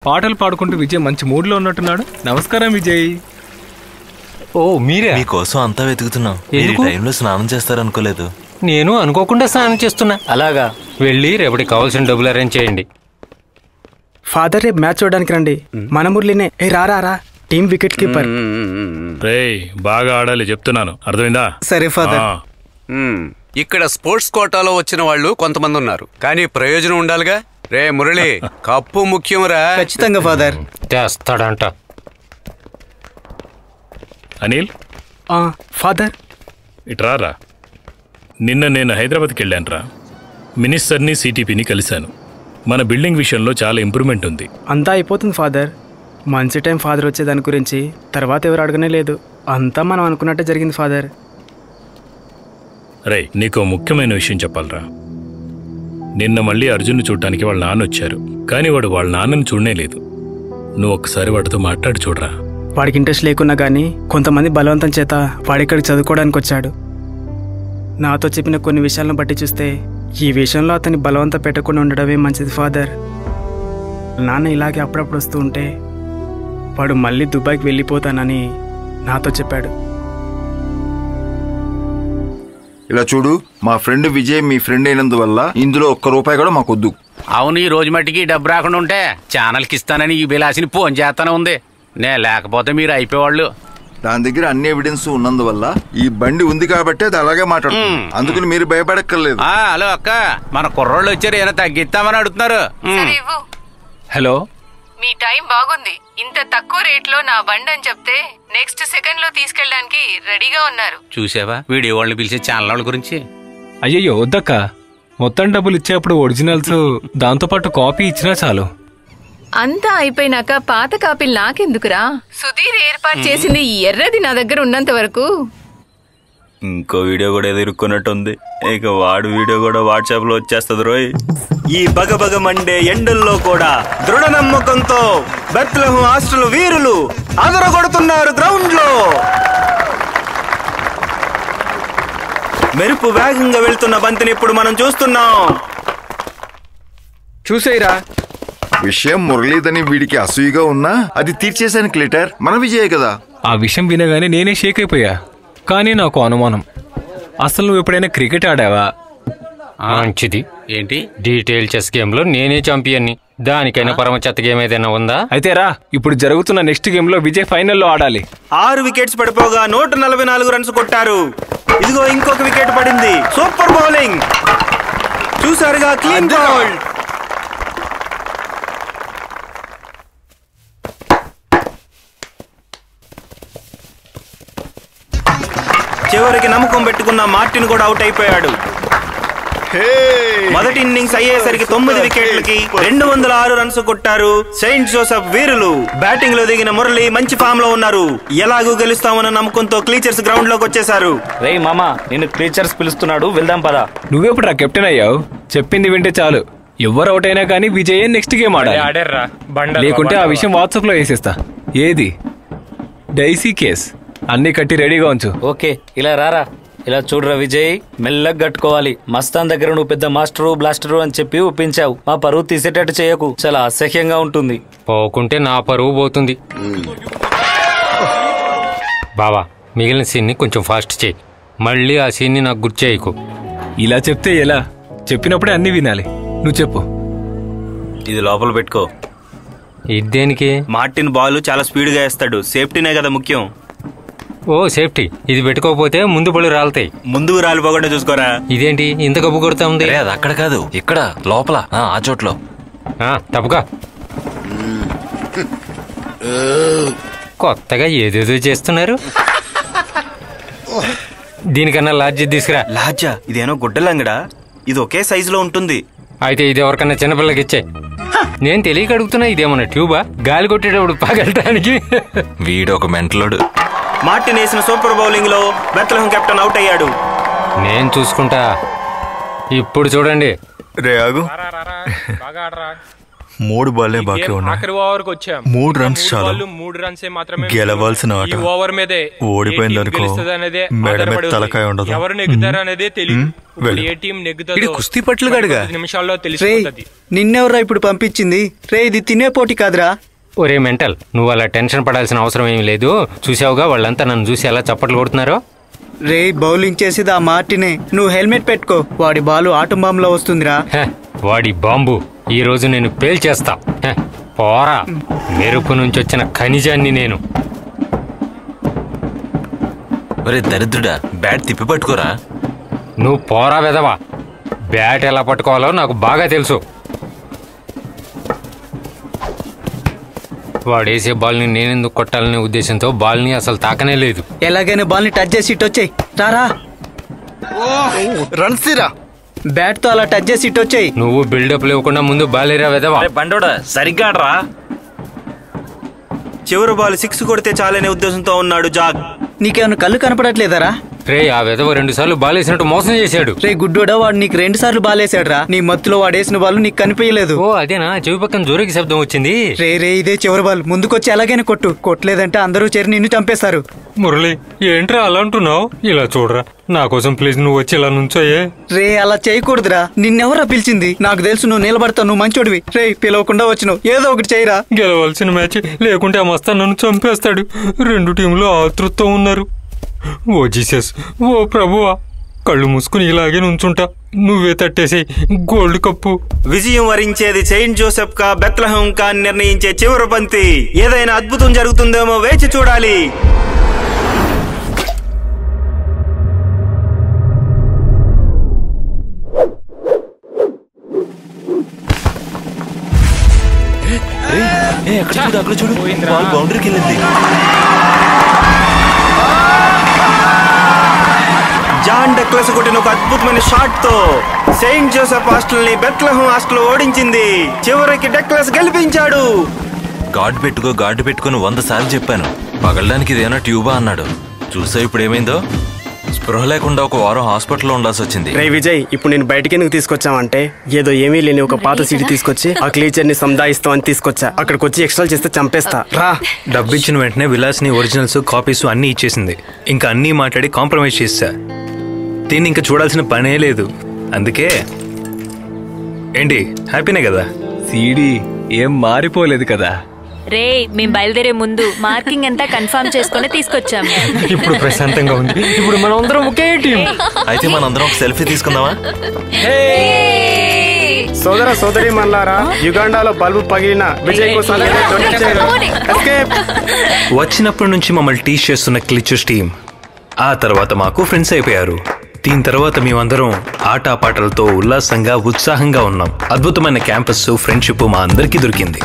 పాటలు పాడుకుంటూ విజయ్ మంచి మూడ్లో ఉన్నట్టున్నాడు. నమస్కారం విజయ్. ఓ మీరే? మీకోసం అంతా వెతుకుతున్నాం. ఈ టైంలో స్నానం చేస్తారనుకోలేదు. నేను అనుకోకుండా స్నానం చేస్తున్నా. అలాగా? వెళ్ళి రేపటికి కావాల్సిన డబ్బులు అరేంజ్ చేయండి. ఫాదర్ రేపు మ్యాచ్ చూడడానికి రండి. మన మురళినే. రా టీం వికెట్ కీపర్. బాగా ఆడాలి చెప్తున్నాను, అర్థమైందా? సరే ఫాదర్. ఇక్కడ స్పోర్ట్స్ కోటాలో వచ్చిన వాళ్ళు కొంతమంది ఉన్నారు, కానీ ప్రయోజనం ఉండాలిగా. రే మురళి, కప్పు ముఖ్యంరా. ఖచ్చితంగా ఫాదర్. చేస్తాడంట. అనిల్ ఫాదర్ ఇట్రారా. నిన్న నేను హైదరాబాద్కి వెళ్ళానురా. మినిస్టర్ని సిటీపీని కలిశాను. మన బిల్డింగ్ విషయంలో చాలా ఇంప్రూవ్మెంట్ ఉంది. అంతా అయిపోతుంది ఫాదర్. మంచి టైం ఫాదర్ వచ్చేదాని గురించి తర్వాత ఎవరు అడగనే లేదు. అంతా మనం అనుకున్నట్టే జరిగింది ఫాదర్. రే, నీకో ముఖ్యమైన విషయం చెప్పాలరా. నిన్న మళ్ళీ అర్జున్ని చూడటానికి వాళ్ళ నాన్న వచ్చారు, కానీ వాడు వాళ్ళ నాన్నని చూడనే లేదు. నువ్వు ఒక్కసారి వాడితో మాట్లాడి చూడరా. వాడికి ఇంట్రెస్ట్ లేకున్నా కానీ కొంతమంది బలవంతం చేత వాడిక్కడికి చదువుకోవడానికి వచ్చాడు. నాతో చెప్పిన కొన్ని విషయాలను బట్టి చూస్తే ఈ విషయంలో అతన్ని బలవంతం పెట్టకుండా ఉండడమే మంచిది ఫాదర్. నాన్న ఇలాగే అప్పుడప్పుడు వస్తూ ఉంటే వాడు మళ్ళీ దుబాయ్కి వెళ్ళిపోతానని నాతో చెప్పాడు. ఇలా చూడు, మా ఫ్రెండ్ విజయ్ మీ ఫ్రెండ్ అయినందువల్ల ఇందులో ఒక్క రూపాయి కూడా మాకొద్దు. అవును, ఈ రోజు మట్టికి డబ్బు రాకుండా ఉంటే ఛానల్కి ఇస్తానని ఈ బిలాసిని ఫోన్ చేస్తానే ఉంది. నే లేకపోతే మీరు అయిపోయేవాళ్ళు. దాని దగ్గర అన్ని ఎవిడెన్స్ ఉన్నందువల్ల ఈ బండి ఉంది కాబట్టి అది అలాగే మాట్లాడుతుంది. అందుకని మీరు భయపడక్కర్లేదు. హలో అక్క, మన కుర్రోళ్ళు వచ్చారు, ఏమైనా తగ్గిస్తామని అడుగుతున్నారు. హలో, మీ టైం బాగుంది. ఇంత తక్కువ రేట్లో నా బండి అని చెప్తే నెక్స్ట్ సెకండ్ లో తీసుకెళ్ళడానికి రెడీగా ఉన్నారు. చూసావా వీడియో వాళ్ళని పిలిచే ఛానల్ వాళ్ళ గురించి? అయ్యయ్యో వద్దక్క. మొత్తం డబ్బులు ఇచ్చేప్పుడు ఒరిజినల్స్ దాంతోపాటు కాపీ ఇచ్చినా చాలు. అంతా అయిపోయినాక పాత కాపీలు నాకెందుకురా? సుధీర్ ఏర్పాటు చేసింది ఈ ఎర్రది నా దగ్గర ఉన్నంత వరకు. ఇంకో వీడియో కూడా ఏదో ఇరుక్కున్నట్టుంది. ఇక వాడు వీడియో కూడా వాట్సాప్ లో వచ్చేస్తుంది రోయ్. ఈ బగబగ మండే ఎండల్లో కూడా దృఢ నమ్మకంతో బెత్లెహేమ్ హాస్టల్ వీరులు అదరగొడుతున్నారు గ్రౌండ్ లో. మెరుపు వేగంగా వెళ్తున్న బంతిని ఇప్పుడు మనం చూస్తున్నాం. చూసేయరా. విషయం మురళీదని వీడికి అసూయగా ఉన్నా అది తీర్చేశాను క్లిటర్. మన విజయ్ కదా. ఆ విషయం వినగానే నేనే షేక్ అయిపోయా. కానీ నాకు అనుమానం, అసలు నువ్వు ఎప్పుడైనా క్రికెట్ ఆడావా? మంచిది. ఏంటి? డీటెయిల్ చెస్ గేమ్ లో నేనే ఛాంపియన్ని. దానికైనా పరమ చెత్త గేమ్ ఏదైనా ఉందా? అయితే రా, ఇప్పుడు జరుగుతున్న నెక్స్ట్ గేమ్ లో విజయ్ ఫైనల్లో ఆడాలి. 6 వికెట్స్ పడిపోగా 144 రన్స్ కొట్టారు. ఇదిగో ఇంకొక వికెట్ పడింది. సూపర్ బౌలింగ్ చూసారుగా, క్లీన్ బౌల్డ్. చివరికి నమ్మకం పెట్టుకున్న మార్టిన్ కూడా అవుట్ అయిపోయాడు. మొదటి ఇన్నింగ్స్ అయ్యేసరికి 9 వికెట్లకి 206 రన్స్ కొట్టారు సెయింట్ జోసెఫ్ వీరులు. బ్యాటింగ్ లో దిగిన మురళి మంచి ఫామ్ లో ఉన్నారు. ఎలాగూ గెలుస్తామన్న నమ్మకంతో క్లీచర్స్ గ్రౌండ్ లోకి వచ్చేసారు. రే మామా, నిన్ను క్లీచర్స్ పిలుస్తున్నాడు, వెళ్దాం పదా. నువ్వెప్పుడు కెప్టెన్ అయ్యావు? చెప్పింది వింటే చాలు. ఎవరు అవుట్ అయినా కానీ విజయ్ నెక్స్ట్ గేమ్ ఆడాలి. లేకుంటే ఆ విషయం వాట్సాప్ లో వేసేస్తా. ఏది డైసీ కేస్ అన్ని కట్టి రెడీగా ఉంచు. ఓకే, ఇలా రారా. ఇలా చూడరా విజయ్, మెల్లగా కట్టుకోవాలి. మస్తాన్ దగ్గర నువ్వు పెద్ద మాస్టరు బ్లాస్టరు అని చెప్పి ఒప్పించావు. మా పరువు తీసేటట్టు చేయకు, చాలా అసహ్యంగా ఉంటుంది. పోకుంటే నా పరువు పోతుంది. బావా, మిగిలిన సీన్ని కొంచెం ఫాస్ట్ చేయి. మళ్ళీ ఆ సీన్ని నాకు గుర్తు చేయకు. ఇలా చెప్తే ఎలా? చెప్పినప్పుడే అన్ని వినాలి. నువ్వు చెప్పు. ఇది లోపల పెట్టుకో. ఇదేనికి? మార్టిన్ బాల్ చాలా స్పీడ్ గా వేస్తాడు. సేఫ్టీనే కదా ముఖ్యం. ఓ సేఫ్టీ. ఇది పెట్టుకోకపోతే ముందు పళ్ళు రాలుతాయి. ముందుకు రాలిపోకుండా చూసుకోరా. ఇదేంటి ఇంత గబ్బు కొడతా ఉంది? అది అక్కడ కాదు, ఇక్కడ లోపల ఆ చోట్లో. తప్పుగా. కొత్తగా ఏదేదో చేస్తున్నారు. దీనికన్నా లాడ్జి తీసుకురా. లాడ్జా? ఇదేనో గుడ్డలంగడా. ఇది ఒకే సైజులో ఉంటుంది. అయితే ఇది ఎవరికన్నా చిన్నపిల్లకి ఇచ్చే. నేను తెలియక అడుగుతున్నా, ఇదేమన్నా ట్యూబా? గాలి కొట్టేటప్పుడు పగలటానికి. వీడొక మెంటలోడు. మార్టిన్ వేసిన సూపర్ బౌలింగ్ లో బెత్లెహేమ్ కెప్టెన్ అవుట్ అయ్యాడు. నేను చూసుకుంటా. ఇప్పుడు చూడండి. రే ఆగు. 3 బాల్లే బాకీ ఉన్నాయి. ఆఖరి ఓవర్కి వచ్చాం. 3 రన్స్ చాలు. 3 రన్సే మాత్రమే గెలవాల్సిన ఆట. ఈ ఓవర్ మీదే ఓడిపోయిందనుకో మేడ మీద తలకాయ ఉండదు. ఎవరు నెగ్గుతారు అనేది తెలియదు. ఏ టీం నెగ్గుతారో కుస్తీ పట్లు గడుగా నిమిషాల్లో తెలిసిపోతుంది. నిన్నెవరా ఇప్పుడు పంపించింది? రే ఇది తినే పోటీ కాదురా. ఒరే మెంటల్, నువ్వు అలా టెన్షన్ పడాల్సిన అవసరం ఏమీ లేదు. చూసావుగా వాళ్ళంతా నన్ను చూసి ఎలా చప్పట్లు కొడుతున్నారో. రే బౌలింగ్ చేసేది ఆ మార్టినే. నువ్వు హెల్మెట్ పెట్టుకో, వాడి బాలు ఆటం బాంబులో వస్తుందిరా. వాడి బాంబు ఈ రోజు నేను పేల్చేస్తా. పోరా, మెరుపు నుంచి వచ్చిన ఖనిజాన్ని నేను. ఒరే దరిద్రుడా, బ్యాట్ తిప్పి పట్టుకోరా. నువ్వు పోరా వెదవా. బ్యాట్ ఎలా పట్టుకోవాలో నాకు బాగా తెలుసు. వాడేసే బాల్ని నేనెందుకు కొట్టాలనే ఉద్దేశంతో బాల్ని అసలు తాకనే లేదు. ఎలాగైనా బాల్ని టచ్ చేసి ఇటు వచ్చాయి. రారా రన్సీరా. బ్యాట్ తో అలా టచ్ చేసి ఇటు వచ్చాయి. నువ్వు బిల్డప్ లేకుండా ముందు బాలేరా వెదవా. బండోడా సరిగ్గా రా. చివరి బాల్ 6 కొడితే చాలనే ఉద్దేశంతో ఉన్నాడు జాగ్. నీకేమైనా కళ్ళు కనపడట్లేదరా? రే ఆ వెదవ 2 సార్లు బాలేసినట్టు మోసం చేశాడు. రే గుడ్డోడా, వాడు నీకు 2 సార్లు బాలేసాడు రా. నీ మత్తులో వాడేసిన బాల్ నీకు కనిపించలేదు. ఓ అదేనా, చెవి పక్కన జోరికి శబ్దం వచ్చింది. రే ఇదే చివరి బాల్. ముందుకొచ్చి ఎలాగైనా కొట్టు. కొట్టలేదంటే అందరూ చేరి నిన్ను చంపేస్తారు. మురళి ఏంట్రా అలా అంటున్నావు? ఇలా చూడరా, నా కోసం ప్లీజ్ నువ్వు వచ్చి ఇలా నుంచోయే. రే అలా చేయకూడదురా. నిన్నెవరా పిలిచింది? నాకు తెలుసు నువ్వు నిలబడతావు, నువ్వు మంచోడివి. రే పిలవకుండా వచ్చినావు, ఏదో ఒకటి చేయరా. గెలవాల్సిన మ్యాచ్, లేకుంటే ఆ మస్తా నన్ను చంపేస్తాడు. 2 టీంలు ఆతృతతో ఉన్నారు. ఓ జీసస్, ఓ ప్రభువా, కళ్ళు మూసుకుని ఇలాగే నుంచుంటా. నువ్వే తట్టేసి గోల్డ్ కప్పు. విజయం వరించేది సెయింట్ జోసెఫ్ కా బెత్లెహేం కా నిర్ణయించే చివరి బంతి. ఏదైనా అద్భుతం జరుగుతుందేమో, వేచి చూడాలి. అక్కడ చూడు, బాల్ బౌండరీకి వెళ్ళింది. జాన్ డక్లస్ కొట్టిన ఒక అద్భుతమైన షాట్ తో సెయింట్ జోసెఫ్ హాస్టల్ ని బెత్లెహేం హాస్టల్ ఓడించింది. చివరికి డక్లస్ గెలిపించాడు. గార్డు పెట్టుకుని 100 సార్లు చెప్పాను. పగలడానికి ఇదేనా ట్యూబా అన్నాడు. చూసా ఇప్పుడు ఏమైందో. స్పృహ లేకుండా 1 వారం హాస్పిటల్లో ఉండాల్సి వచ్చింది. రే విజయ్, ఇప్పుడు నేను బయటకి ఎందుకు తీసుకొచ్చావంటే, ఏదో ఏమీ లేని ఒక పాత సీడీ తీసుకొచ్చి ఆ క్లీచర్ ని సందాయిస్తాం అని తీసుకొచ్చా. అక్కడికి వచ్చి ఎక్స్ట్రా చేస్తే చంపేస్తా. రా. డబ్బు ఇచ్చిన వెంటనే విలాస్ని ఒరిజినల్స్, కాపీస్ అన్నీ ఇచ్చేసింది. ఇంకా అన్నీ మాట్లాడి కాంప్రమైజ్ చేసా. దీన్ని ఇంకా చూడాల్సిన పనే లేదు. అందుకే ఏంటి, హ్యాపీనే కదా? సీడీ ఏం మారిపోలేదు కదా? రే మేము బయలుదేరే ముందు మార్కింగ్ అంతా కన్ఫర్మ్ చేసుకుని తీసుకొచ్చాము. ఇప్పుడు ప్రశాంతంగా ఉంది. ఇప్పుడు మనం అందరం ఒకే టీం. అయితే మనందరం ఒక సెల్ఫీ తీసుకుందామా? సోదర సోదరి మల్లారా, యుగాండాలో బల్బు పగిలిన విజయ్ కోసం వచ్చినప్పటి నుంచి మమ్మల్ని టీచ్ చేస్తున్న క్లిచర్స్ టీం ఆ తర్వాత మాకు ఫ్రెండ్స్ అయిపోయారు. దీని తర్వాత మేమందరం ఆటపాటలతో ఉల్లాసంగా ఉత్సాహంగా ఉన్నాం. అద్భుతమైన క్యాంపస్, ఫ్రెండ్షిప్ మా అందరికీ దొరికింది.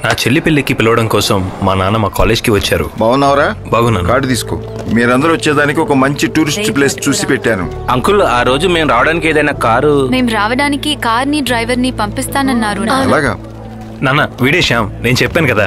నా చెల్లి పెళ్లికి పిలవడం కోసం మా నాన్న మా కాలేజ్కి వచ్చారు. బాగున్నావురా? బాగున్నాను. కార్డు తీసుకో. మీరందరూ వచ్చేదానికి ఒక మంచి టూరిస్ట్ ప్లేస్ చూసి పెట్టాను. అంకుల్, ఆ రోజు మేము రావడానికి ఏదైనా కారు? మేము రావడానికి కార్ని డ్రైవర్ని పంపిస్తానన్నారు. అలాగా నాన్న, వీడే శ్యామ్, నేను చెప్పాను కదా.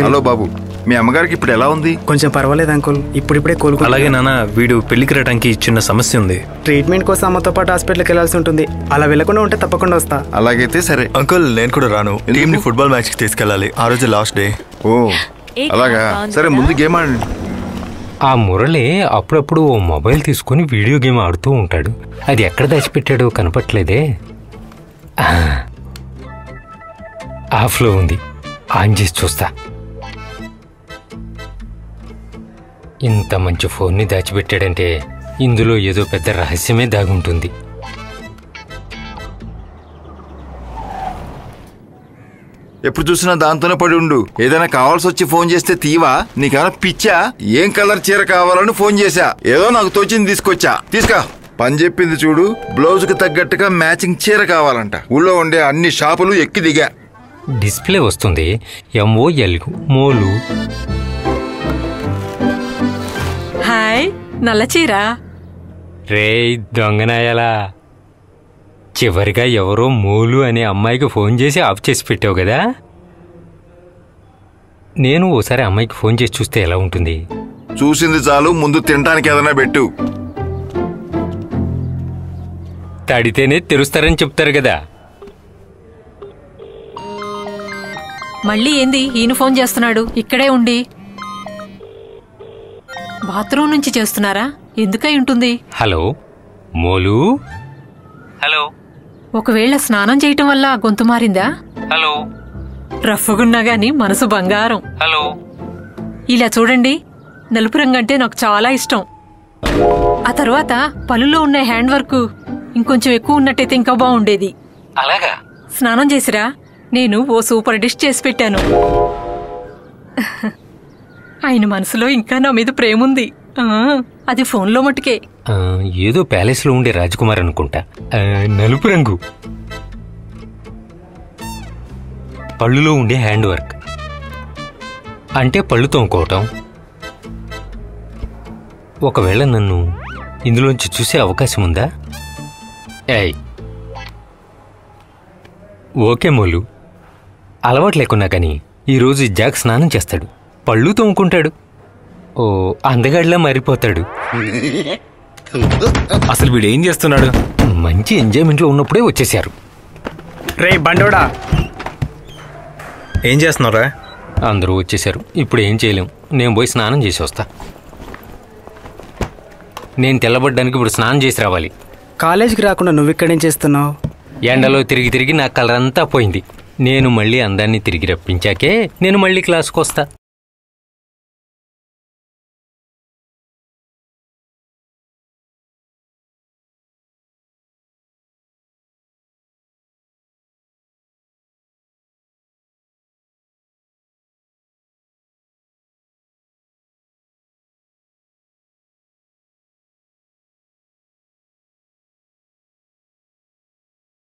హలో బాబు, మీ అమ్మగారికి ఇప్పుడు ఎలా ఉంది? కొంచెం పర్వాలేదు అంకుల్, ఇప్పుడిప్పుడే కోలుకో. అలాగే నాన్న, వీడు పెళ్లికి రావడానికి చిన్న సమస్య ఉంది. ట్రీట్మెంట్ కోసం అమ్మతో పాటు హాస్పిటల్కి వెళ్ళాల్సి ఉంటుంది. అలా వెళ్ళకుండా ఉంటే తప్పకుండా వస్తా. అలాగైతే సరే. అంకుల్, నేను కూడా రాను. టీం ని ఫుట్బాల్ మ్యాచ్ కి తీసుకెళ్ళాలి. ఆ రోజు లాస్ట్ డే. ఓ అలాగా, సరే ముందు గేమ్ ఆడండి. ఆ మురళి అప్పుడప్పుడు ఓ మొబైల్ తీసుకుని వీడియో గేమ్ ఆడుతూ ఉంటాడు. అది ఎక్కడ దాచిపెట్టాడో కనపట్లేదే. ఆఫ్లో ఉంది, ఆన్ చేసి చూస్తా. ఇంత మంచి ఫోన్ని దాచిపెట్టాడంటే ఇందులో ఏదో పెద్ద రహస్యమే దాగుంటుంది. ఎప్పుడు చూసినా దాంతోనే పడి ఉండు. ఏదైనా కావాల్సి వచ్చి ఫోన్ చేస్తే తీవా? నీకేమైనా పిచ్చా? ఏం కలర్ చీర కావాలని ఫోన్ చేశా, ఏదో నాకు తోచింది తీసుకొచ్చా. తీసుకా. పని చెప్పింది చూడు. బ్లౌజ్ కు తగ్గట్టుగా మ్యాచింగ్ చీర కావాలంట. ఊళ్ళో ఉండే అన్ని షాపులు ఎక్కి దిగా. డిస్ప్లే వస్తుంది MOL మోలు. హాయ్, నల్ల చీర. రే దొంగనాయాలా, చివరిగా ఎవరో మోలు అనే అమ్మాయికి ఫోన్ చేసి ఆఫ్ చేసి పెట్టావు కదా. నేను ఓసారి అమ్మాయికి ఫోన్ చేసి చూస్తే ఎలా ఉంటుంది? చూసింది చాలు, ముందు తినడానికి ఏదైనా పెట్టు. తడితేనే తెరుస్తారని చెప్తారు కదా. మళ్ళీ ఏంది ఈయన ఫోన్ చేస్తున్నాడు ఇక్కడే ఉండి? బాత్రూమ్ నుంచి చేస్తున్నారా? ఎందుకై ఉంటుంది? హలో మోలు. హలో. ఒకవేళ స్నానం చేయటం వల్ల గొంతు మారిందా? హలో. రఫ్గున్నా గాని మనసు బంగారం. హలో. ఇలా చూడండి, నలుపు రంగు అంటే నాకు చాలా ఇష్టం. ఆ తర్వాత పళ్ళులో ఉన్న హ్యాండ్ వర్క్ ఇంకొంచెం ఎక్కువ ఉన్నట్టయితే ఇంకా బాగుండేది. అలాగా? స్నానం చేసిరా, నేను ఓ సూపర్ డిష్ చేసి పెట్టాను. ఆయన మనసులో ఇంకా నా మీద ప్రేముంది. అది ఫోన్లో మట్టుకే. ఏదో ప్యాలెస్ లో ఉండే రాజకుమార్ అనుకుంటా. నలుపు రంగు, పళ్ళులో ఉండే హ్యాండ్ వర్క్ అంటే పళ్ళు తోముకోవటం. ఒకవేళ నన్ను ఇందులోంచి చూసే అవకాశం ఉందా? ఏయ్ ఓకే మోలు, అలవాటు లేకున్నా కానీ ఈరోజు జాక్ స్నానం చేస్తాడు, పళ్ళు తోముకుంటాడు, ఓ అందగాడిలా మారిపోతాడు. అసలు వీడు ఏం చేస్తున్నాడు? మంచి ఎంజాయ్మెంట్లో ఉన్నప్పుడే వచ్చేసారు. రే బండోడా, ఏం చేస్తున్నారా? అందరూ వచ్చేసారు, ఇప్పుడు ఏం చేయలేం. నేను పోయి స్నానం చేసి వస్తా. నేను తెల్లబడ్డానికి ఇప్పుడు స్నానం చేసి రావాలి. కాలేజీకి రాకుండా నువ్వు ఇక్కడేం చేస్తున్నావు? ఎండలో తిరిగి తిరిగి నా కలర్ అంతా పోయింది. నేను మళ్ళీ అందాన్ని తిరిగి రప్పించాకే నేను మళ్ళీ క్లాస్కి వస్తా.